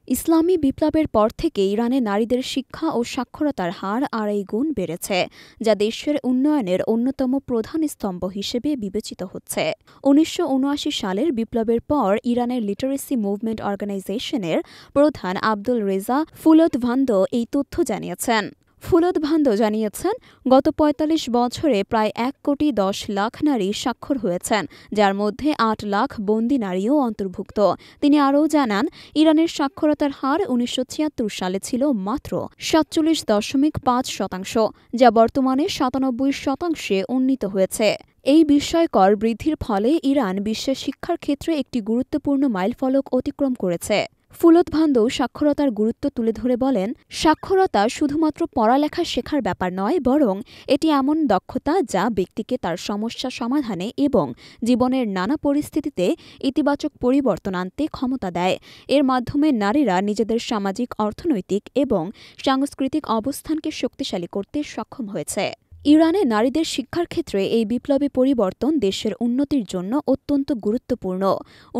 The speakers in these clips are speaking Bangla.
ইসলামী বিপ্লবের পর থেকে ইরানে নারীদের শিক্ষা ও সাক্ষরতার হার ২.৫ গুণ বেড়েছে, যা দেশের উন্নয়নের অন্যতম প্রধান স্তম্ভ হিসেবে বিবেচিত হচ্ছে। ১৯৭৯ সালের বিপ্লবের পর ইরানের লিটারেসি মুভমেন্ট অর্গানাইজেশনের প্রধান আবদুল রেজা ফুলতভান্দো এই তথ্য জানিয়েছেন। ফুলতভান্দো জানিয়েছেন, গত ৪৫ বছরে প্রায় ১,১০,০০,০০০ নারী স্বাক্ষর হয়েছেন, যার মধ্যে ৮ লাখ বন্দী নারীও অন্তর্ভুক্ত। তিনি আরও জানান, ইরানের সাক্ষরতার হার ১৯৭৬ সালে ছিল মাত্র ৪৭.৫%, যা বর্তমানে ৯৭% উন্নীত হয়েছে। এই বিস্ময়কর বৃদ্ধির ফলে ইরান বিশ্বের শিক্ষার ক্ষেত্রে একটি গুরুত্বপূর্ণ মাইলফলক অতিক্রম করেছে। ফুলতভান্দো সাক্ষরতার গুরুত্ব তুলে ধরে বলেন, সাক্ষরতা শুধুমাত্র পড়ালেখা শেখার ব্যাপার নয়, বরং এটি এমন দক্ষতা যা ব্যক্তিকে তার সমস্যা সমাধানে এবং জীবনের নানা পরিস্থিতিতে ইতিবাচক পরিবর্তন আনতে ক্ষমতা দেয়। এর মাধ্যমে নারীরা নিজেদের সামাজিক, অর্থনৈতিক এবং সাংস্কৃতিক অবস্থানকে শক্তিশালী করতে সক্ষম হয়েছে। ইরানে নারীদের শিক্ষার ক্ষেত্রে এই বিপ্লবী পরিবর্তন দেশের উন্নতির জন্য অত্যন্ত গুরুত্বপূর্ণ।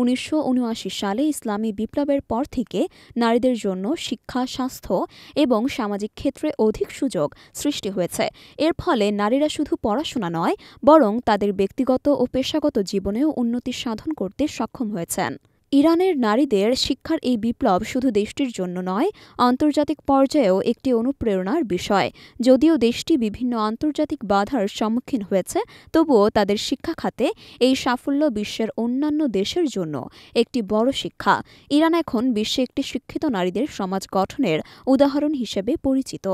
১৯৭৯ সালে ইসলামী বিপ্লবের পর থেকে নারীদের জন্য শিক্ষা, স্বাস্থ্য এবং সামাজিক ক্ষেত্রে অধিক সুযোগ সৃষ্টি হয়েছে। এর ফলে নারীরা শুধু পড়াশোনা নয়, বরং তাদের ব্যক্তিগত ও পেশাগত জীবনেও উন্নতি সাধন করতে সক্ষম হয়েছেন। ইরানের নারীদের শিক্ষার এই বিপ্লব শুধু দেশটির জন্য নয়, আন্তর্জাতিক পর্যায়েও একটি অনুপ্রেরণার বিষয়। যদিও দেশটি বিভিন্ন আন্তর্জাতিক বাধার সম্মুখীন হয়েছে, তবুও তাদের শিক্ষা খাতে এই সাফল্য বিশ্বের অন্যান্য দেশের জন্য একটি বড় শিক্ষা। ইরান এখন বিশ্বে একটি শিক্ষিত নারীদের সমাজ গঠনের উদাহরণ হিসেবে পরিচিত।